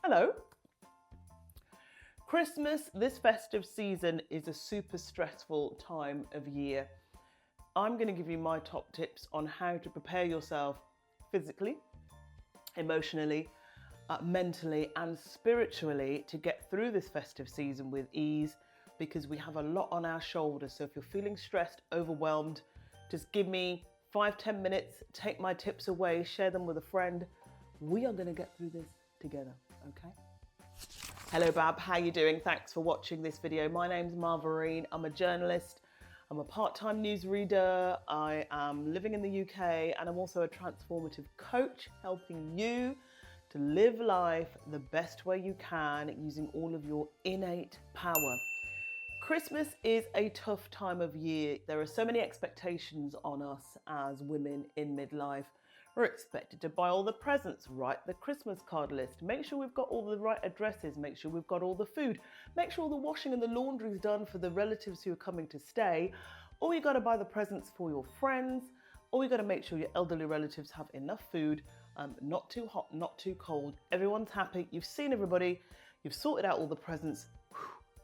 Hello. Christmas, this festive season, is a super stressful time of year. I'm going to give you my top tips on how to prepare yourself physically, emotionally, mentally and spiritually to get through this festive season with ease, because we have a lot on our shoulders. So if you're feeling stressed, overwhelmed, just give me 5-10 minutes, take my tips away, share them with a friend. We are going to get through this together, okay? Hello Bab, how you doing? Thanks for watching this video. My name's Marv. I'm a journalist. I'm a part-time newsreader. I am living in the UK and I'm also a transformative coach, helping you to live life the best way you can using all of your innate power. Christmas is a tough time of year. There are so many expectations on us as women in midlife. We're expected to buy all the presents, write the Christmas card list, make sure we've got all the right addresses, make sure we've got all the food, make sure all the washing and the laundry is done for the relatives who are coming to stay, or you got to buy the presents for your friends, or you got to make sure your elderly relatives have enough food, not too hot, not too cold. Everyone's happy. You've seen everybody. You've sorted out all the presents.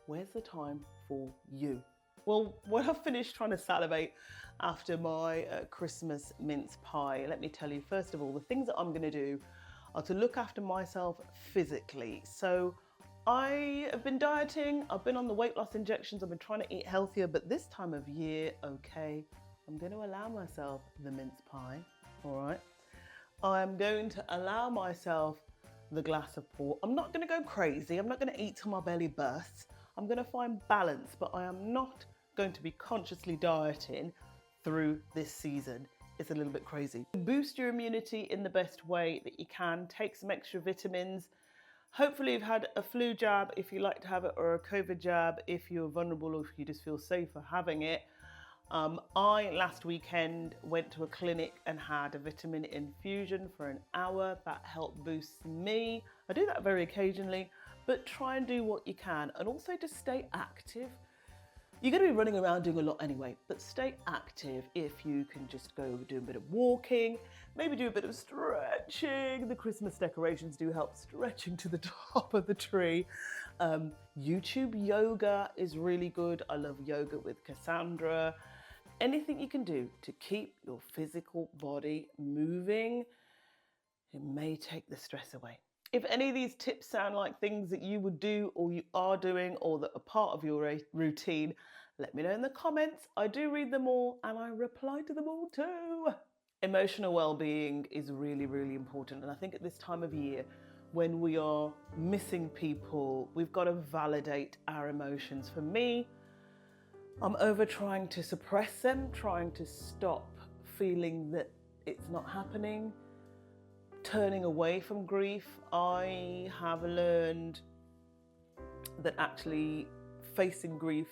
Where's the time for you? Well, when I've finished trying to salivate after my Christmas mince pie, let me tell you, first of all, the things that I'm going to do are to look after myself physically. So I have been dieting, I've been on the weight loss injections, I've been trying to eat healthier, but this time of year, okay, I'm going to allow myself the mince pie, all right? I'm going to allow myself the glass of port. I'm not going to go crazy. I'm not going to eat till my belly bursts. I'm going to find balance, but I am not going to be consciously dieting through this season. It's a little bit crazy. Boost your immunity in the best way that you can. Take some extra vitamins. Hopefully you've had a flu jab if you like to have it, or a COVID jab if you're vulnerable or if you just feel safer having it. I last weekend went to a clinic and had a vitamin infusion for an hour. That helped boost me. I do that very occasionally, but try and do what you can, and also just stay active. You're going to be running around doing a lot anyway, but stay active. If you can just go do a bit of walking, maybe do a bit of stretching. The Christmas decorations do help stretching to the top of the tree. YouTube yoga is really good. I love yoga with Cassandra. Anything you can do to keep your physical body moving, it may take the stress away. If any of these tips sound like things that you would do or you are doing or that are part of your routine, let me know in the comments. I do read them all and I reply to them all too. Emotional well-being is really, really important. And I think at this time of year, when we are missing people, we've got to validate our emotions. For me, I'm over trying to suppress them, trying to stop feeling that it's not happening, turning away from grief. I have learned that actually facing grief,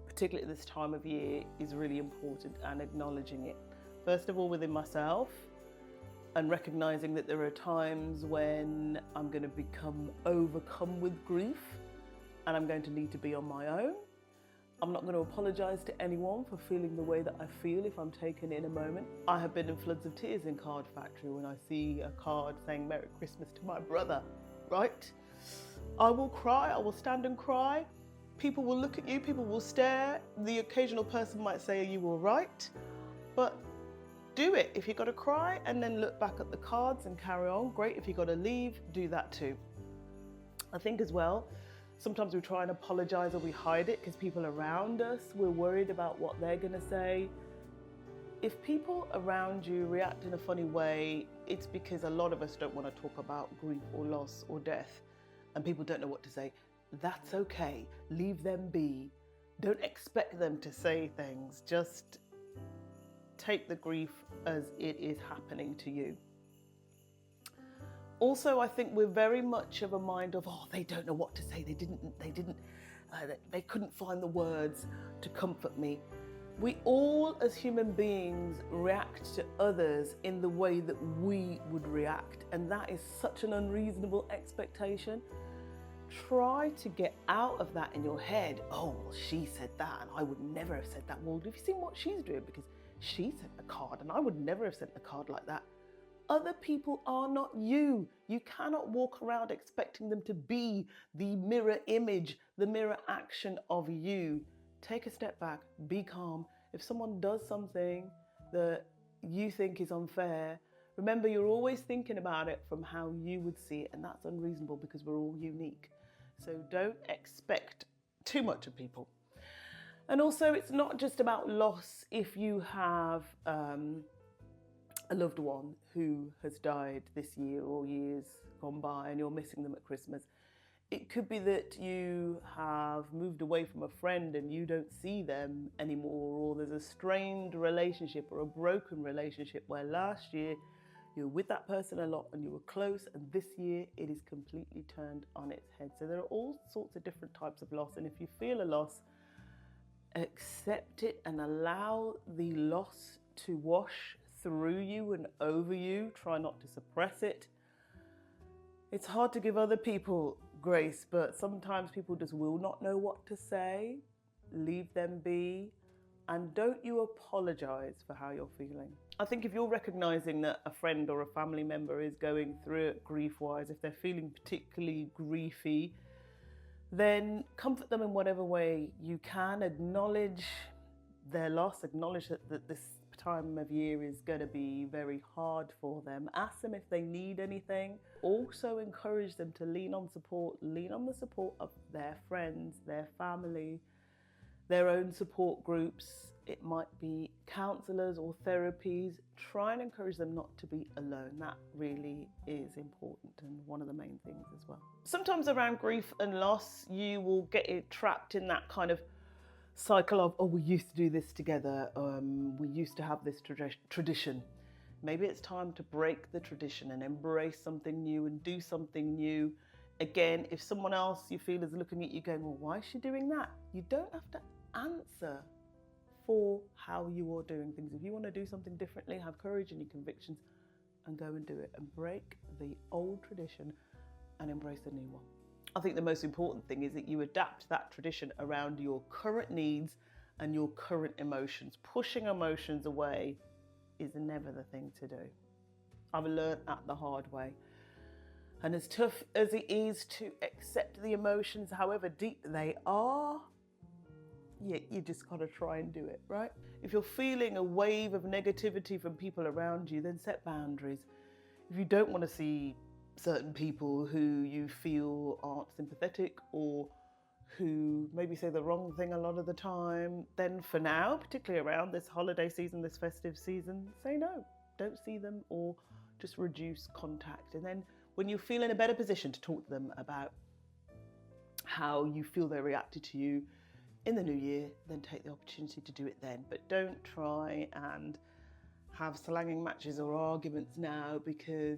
particularly at this time of year, is really important, and acknowledging it. First of all, within myself, and recognizing that there are times when I'm going to become overcome with grief and I'm going to need to be on my own. I'm not going to apologise to anyone for feeling the way that I feel if I'm taken in a moment. I have been in floods of tears in Card Factory when I see a card saying Merry Christmas to my brother, right? I will cry, I will stand and cry. People will look at you, people will stare. The occasional person might say, are you all right? But do it. If you've got to cry and then look back at the cards and carry on, great. If you've got to leave, do that too. I think as well, sometimes we try and apologise or we hide it because people around us, we're worried about what they're going to say. If people around you react in a funny way, it's because a lot of us don't want to talk about grief or loss or death, and people don't know what to say. That's okay. Leave them be. Don't expect them to say things. Just take the grief as it is happening to you. Also, I think we're very much of a mind of, oh, they don't know what to say. They couldn't find the words to comfort me. We all, as human beings, react to others in the way that we would react. And that is such an unreasonable expectation. Try to get out of that in your head. Oh, well, she said that and I would never have said that. Well, have you seen what she's doing? Because she sent a card and I would never have sent a card like that. Other people are not you. You cannot walk around expecting them to be the mirror image, the mirror action of you. Take a step back, be calm. If someone does something that you think is unfair, remember you're always thinking about it from how you would see it, and that's unreasonable because we're all unique. So don't expect too much of people. And also, it's not just about loss. If you have a loved one who has died this year or years gone by and you're missing them at Christmas, it could be that you have moved away from a friend and you don't see them anymore, or there's a strained relationship or a broken relationship where last year you were with that person a lot and you were close, and this year it is completely turned on its head. So there are all sorts of different types of loss, and if you feel a loss, accept it and allow the loss to wash through you and over you. Try not to suppress it. It's hard to give other people grace, but sometimes people just will not know what to say. Leave them be, and don't you apologize for how you're feeling. I think if you're recognizing that a friend or a family member is going through it grief-wise, if they're feeling particularly griefy, then comfort them in whatever way you can. Acknowledge their loss, acknowledge that this time of year is going to be very hard for them. Ask them if they need anything. Also encourage them to lean on the support of their friends, their family, their own support groups. It might be counselors or therapies. Try and encourage them not to be alone. That really is important and one of the main things as well. Sometimes around grief and loss, you will get trapped in that kind of cycle of, oh, we used to do this together, we used to have this tradition. Maybe it's time to break the tradition and embrace something new and do something new. Again, if someone else you feel is looking at you going, well, why is she doing that? You don't have to answer for how you are doing things. If you want to do something differently, have courage in your convictions and go and do it, and break the old tradition and embrace the new one. I think the most important thing is that you adapt that tradition around your current needs and your current emotions. Pushing emotions away is never the thing to do. I've learned that the hard way. And as tough as it is to accept the emotions, however deep they are, you just gotta try and do it, right? If you're feeling a wave of negativity from people around you, then set boundaries. If you don't want to see certain people who you feel aren't sympathetic or who maybe say the wrong thing a lot of the time, then for now, particularly around this holiday season, this festive season, say no. Don't see them or just reduce contact. And then when you feel in a better position to talk to them about how you feel they reacted to you in the new year, then take the opportunity to do it then. But don't try and have slanging matches or arguments now, because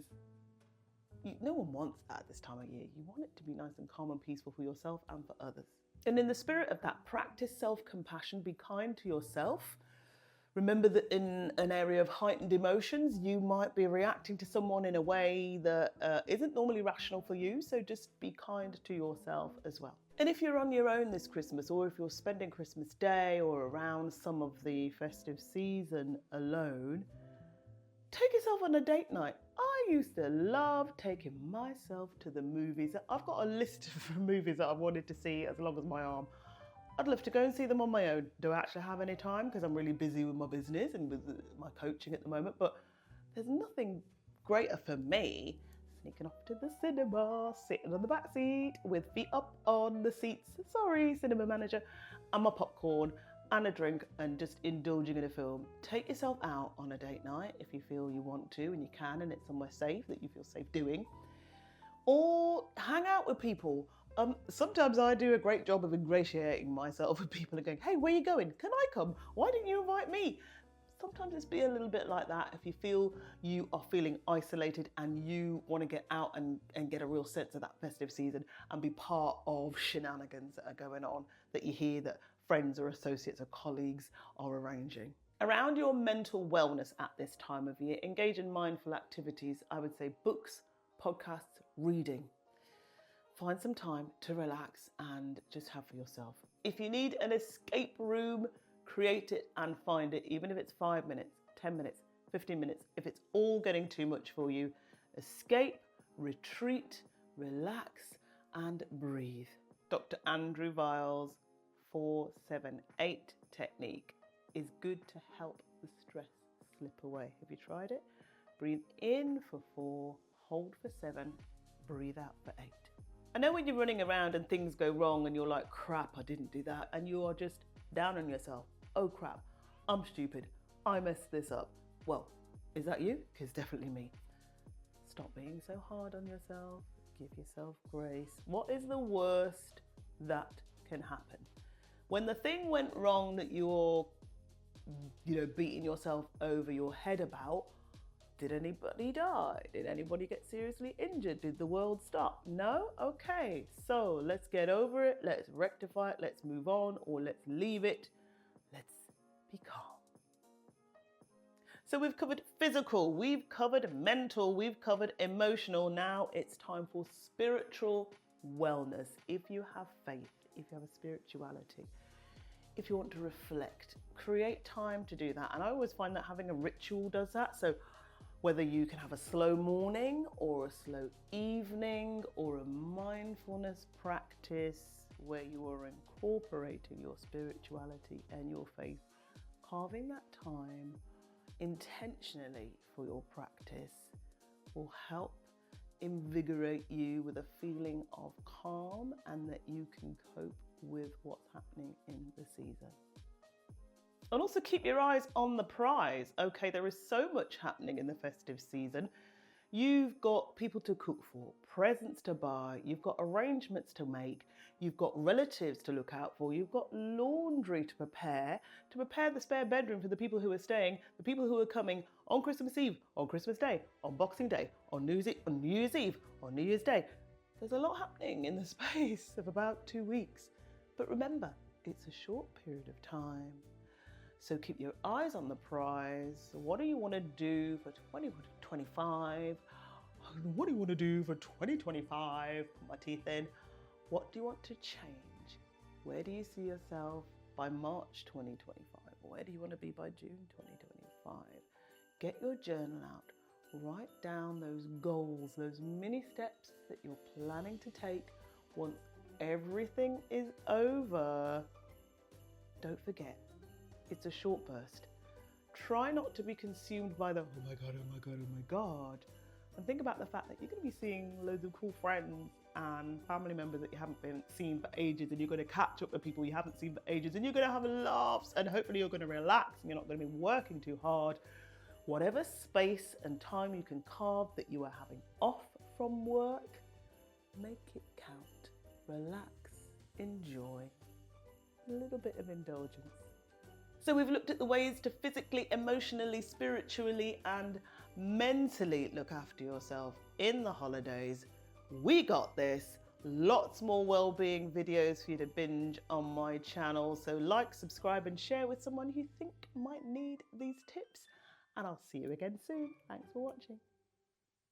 no one wants that at this time of year. You want it to be nice and calm and peaceful for yourself and for others. And in the spirit of that, practice self-compassion. Be kind to yourself. Remember that in an area of heightened emotions, you might be reacting to someone in a way that isn't normally rational for you. So just be kind to yourself as well. And if you're on your own this Christmas, or if you're spending Christmas Day or around some of the festive season alone, take yourself on a date night. I used to love taking myself to the movies. I've got a list of movies that I've wanted to see as long as my arm. I'd love to go and see them on my own. Do I actually have any time? Because I'm really busy with my business and with my coaching at the moment. But there's nothing greater for me sneaking off to the cinema, sitting on the back seat with feet up on the seats. Sorry, cinema manager. And my popcorn and a drink and just indulging in a film. Take yourself out on a date night if you feel you want to and you can, and it's somewhere safe that you feel safe doing. Or hang out with people. Sometimes I do a great job of ingratiating myself with people and going, hey, where are you going? Can I come? Why didn't you invite me? Sometimes it's be a little bit like that. If you feel you are feeling isolated and you want to get out and get a real sense of that festive season and be part of shenanigans that are going on, that you hear that friends or associates or colleagues are arranging. Around your mental wellness at this time of year, engage in mindful activities. I would say books, podcasts, reading. Find some time to relax and just have for yourself. If you need an escape room, create it and find it, even if it's 5 minutes, 10 minutes, 15 minutes. If it's all getting too much for you, escape, retreat, relax, and breathe. Dr. Andrew Vile's 4-7-8 technique is good to help the stress slip away. Have you tried it? Breathe in for 4, hold for 7, breathe out for 8. I know when you're running around and things go wrong and you're like, crap, I didn't do that, and you are just down on yourself. Oh crap, I'm stupid, I messed this up. Well, is that you? Because definitely me. Stop being so hard on yourself. Give yourself grace. What is the worst that can happen? When the thing went wrong that you're, beating yourself over your head about, did anybody die? Did anybody get seriously injured? Did the world stop? No? Okay, so let's get over it. Let's rectify it. Let's move on, or let's leave it. Let's be calm. So we've covered physical, we've covered mental, we've covered emotional. Now it's time for spiritual wellness. If you have faith, if you have a spirituality, if you want to reflect, create time to do that. And I always find that having a ritual does that. So whether you can have a slow morning or a slow evening or a mindfulness practice where you are incorporating your spirituality and your faith, carving that time intentionally for your practice will help invigorate you with a feeling of calm and that you can cope with what's happening in the season. And also keep your eyes on the prize. Okay, there is so much happening in the festive season. You've got people to cook for, presents to buy, you've got arrangements to make, you've got relatives to look out for, you've got laundry to prepare the spare bedroom for the people who are staying, the people who are coming on Christmas Eve, on Christmas Day, on Boxing Day, on New Year's Eve, on New Year's Day. There's a lot happening in the space of about 2 weeks. But remember, it's a short period of time. So keep your eyes on the prize. What do you want to do for 2025? What do you want to do for 2025? Put my teeth in. What do you want to change? Where do you see yourself by March 2025? Where do you want to be by June 2025? Get your journal out. Write down those goals, those mini steps that you're planning to take once everything is over. Don't forget, it's a short burst. Try not to be consumed by the, oh my God, oh my God, oh my God. And think about the fact that you're going to be seeing loads of cool friends and family members that you haven't been seen for ages, and you're going to catch up with people you haven't seen for ages, and you're going to have laughs, and hopefully you're going to relax and you're not going to be working too hard. Whatever space and time you can carve that you are having off from work, make it count. Relax, enjoy, a little bit of indulgence. So we've looked at the ways to physically, emotionally, spiritually, and mentally look after yourself in the holidays. We got this. Lots more well-being videos for you to binge on my channel. So like, subscribe, and share with someone you think might need these tips. And I'll see you again soon. Thanks for watching.